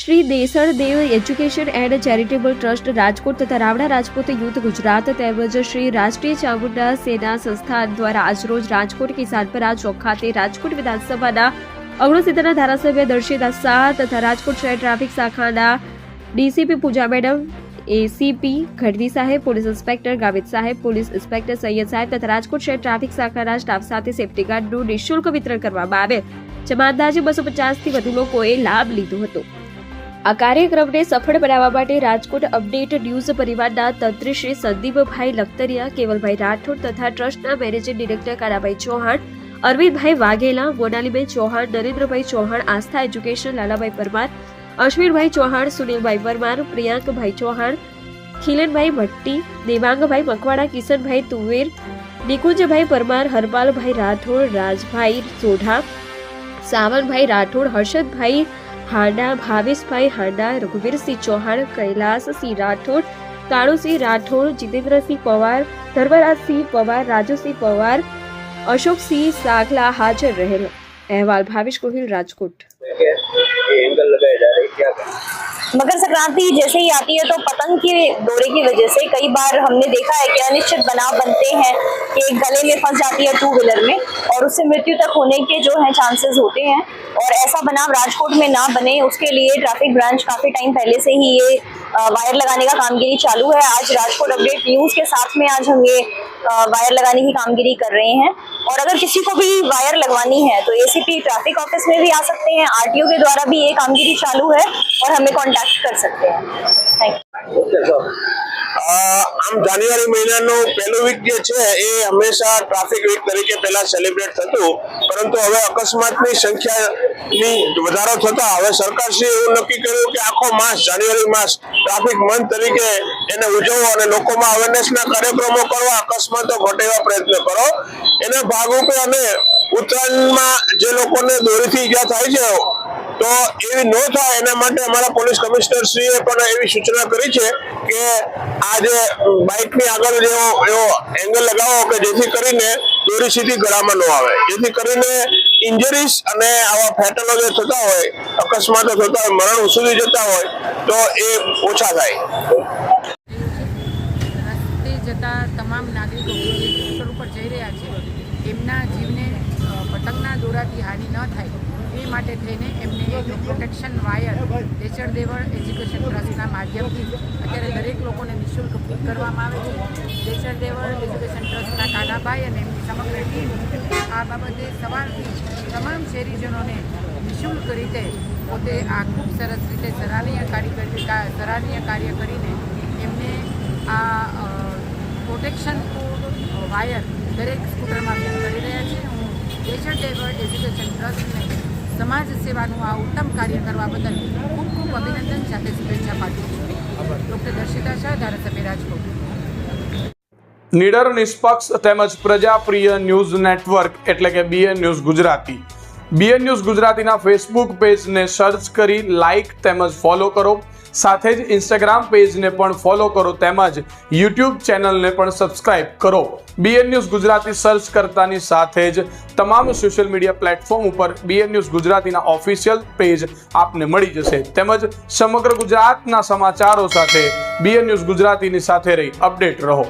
Shri Desaldev education and charitable trust Rajkot તથા Ravana Rajput youth Gujarat તેમજ શ્રી રાષ્ટ્રીય ચામુંડા સેના સંસ્થાન દ્વારા આજરોજ રાજકોટ કિસાનપરા ચોક ખાતે રાજકોટ વિધાનસભાના 69ના ધારાસભ્ય દર્શિતા શાહ તથા રાજકોટ શહેર ટ્રાફિક શાખાના ડીસીપી પૂજા મેડમ, એસીપી ગઢવી સાહેબ, પોલીસ ઇન્સ્પેક્ટર ગાવિત સાહેબ, પોલીસ ઇન્સ્પેક્ટર સૈયદ સાહેબ તથા રાજકોટ શહેર ટ્રાફિક શાખાના સ્ટાફ સાથે સેફટી ગાર્ડનું નિઃશુલ્ક વિતરણ કરવામાં આવેલ, જેમાં અંદાજે 250થી વધુ લોકોએ લાભ લીધો હતો। આ કાર્યક્રમને સફળ બનાવવા માટે રાજકોટ અપડેટ ન્યૂઝ પરિવારના તંત્રી શ્રી સંદીપભાઈ લખતરિયા, કેવલભાઈ રાઠોડ તથા ટ્રસ્ટના મેનેજિંગ ડિરેક્ટર કાનાભાઈ ચૌહાણ, અરવિંદભાઈ વાઘેલા, મોનાલીબેન ચૌહાણ, નરેન્દ્રભાઈ ચૌહાણ, આસ્થા એજ્યુકેશન લાલાભાઈ પરમાર, અશ્વિનભાઈ ચૌહાણ, સુનિલભાઈ પરમાર, પ્રિયાંકભાઈ ચૌહાણ, ખીલનભાઈ ભટ્ટી, દેવાંગભાઈ મકવાડા, કિશનભાઈ તુવેર, નિકુંજભાઈ પરમાર, હરપાલભાઈ રાઠોડ, રાજભાઈ સોઢા, સાવનભાઈ રાઠોડ, હર્ષદભાઈ હાંડા, ભાવેશભાઈ હાંડા, રઘુવીરસિંહ ચૌહાણ, કૈલાસસિંહ રાઠોડ, કાળુસિંહ રાઠોડ, જીતેન્દ્રસિંહ પવાર, ધર્મરાજસિંહ પવાર, રાજુસિંહ પવાર, અશોકસિંહ સાગલા હાજર રહેલ। अहवाल भावेश गोहिल, राजकोट। मकर संक्रांति जैसे ही आती है तो पतंग के दौरे की वजह से कई बार हमने देखा है कि अनिश्चित बनाव बनते हैं कि गले में फंस जाती है 2 व्हीलर में और उससे मृत्यु तक होने के जो है चांसेस होते हैं। और ऐसा बनाव राजकोट में ना बने उसके लिए ट्रैफिक ब्रांच काफी टाइम पहले से ही ये वायर लगाने का कामगिरी चालू है। आज राजकोट अपडेट न्यूज के साथ में आज हम ये वायर लगाने की कामगिरी कर रहे हैं। और अगर किसी को भी वायर लगवानी है तो एसीपी ट्रैफिक ऑफिस में भी आ सकते हैं, आरटीओ के द्वारा भी ये कामगिरी चालू है और हमें कांटेक्ट कर सकते हैं। Thank you. આમ જાન્યુઆરી મહિનાનો પહેલો વીક જે છે એ હંમેશા ટ્રાફિક વીક તરીકે પહેલા સેલિબ્રેટ થતું, પરંતુ હવે અકસ્માતની સંખ્યાની વધારો થતા હવે સરકારશ્રીએ એવું નક્કી કર્યું કે આખો માસ જાન્યુઆરી માસ ટ્રાફિક મંથ તરીકે એને ઉજવવો અને લોકોમાં અવેરનેસના કાર્યક્રમો કરવા, અકસ્માતો ઘટે એવા પ્રયત્ન કરો। એના ભાગરૂપે અમે ઉત્તરાયણમાં જે લોકોને દોરીથી ઈજા થાય છે તો એવી ન થાય એના માટે અમારા પોલીસ કમિશનર શ્રીએ પણ એવી સૂચના કરી છે કે આ જે બાઇકની આગળ એવો એંગલ લગાવો કે જેથી કરીને દોરી સીધી ગળામાં ન આવે, જેથી કરીને ઇન્જરીઝ અને આવા ફેટલો જે થતા હોય, અકસ્માતો થતા હોય, મરણ સુધી જતા હોય તો એ ઓછા થાય। રસ્તે જતા તમામ નાગરિકો જે સ્કૂટર ઉપર જઈ રહ્યા છે એમના જીવને પતંગના દોરાથી હાનિ ન થાય એ માટે થઈને એમને એક પ્રોટેક્શન વાયર દેસળદેવ એજ્યુકેશન ટ્રસ્ટના માધ્યમથી અત્યારે દરેક લોકોને નિઃશુલ્ક ફીટ કરવામાં આવે છે। દેસળદેવ એજ્યુકેશન ટ્રસ્ટના કાનાભાઈ અને એમની સમગ્ર ટીમ આ બાબતે સવારથી તમામ શહેરીજનોને નિઃશુલ્ક રીતે પોતે આ ખૂબ સરસ રીતે સરાહનીય કાર્ય કરીને એમને આ પ્રોટેક્શન વાયર દરેક સ્કૂટરમાં ફીટ કરી રહ્યા છે। હું દેસળદેવ એજ્યુકેશન ટ્રસ્ટને સમાજ સેવાનું આ ઉત્તમ કાર્ય કરવા બદલ ખૂબ ખૂબ અભિનંદન સાથે શુભેચ્છા પાઠવું છું। ડૉક્ટર દર્શિતા શાહ, ધારાસભ્ય, રાજકોટ। નિડર, નિષ્પક્ષ તેમજ પ્રજાપ્રિય ન્યૂઝ નેટવર્ક એટલે કે BN news Gujarati. BN news ગુજરાતીના ફેસબુક પેજને સર્ચ કરી લાઇક તેમજ ફોલો કરો, સાથે જ ઇન્સ્ટાગ્રામ પેજને પણ ફોલો કરો તેમજ યુટ્યુબ ચેનલને પણ સબસ્ક્રાઇબ કરો। બીએન ન્યૂઝ ગુજરાતી સર્ચ કરતાની સાથે જ તમામ સોશિયલ મીડિયા પ્લેટફોર્મ ઉપર બીએન ન્યૂઝ ગુજરાતીના ઓફિશિયલ પેજ આપને મળી જશે, તેમજ સમગ્ર ગુજરાતના સમાચારો સાથે બીએન ન્યૂઝ ગુજરાતીની સાથે રહી અપડેટ રહો।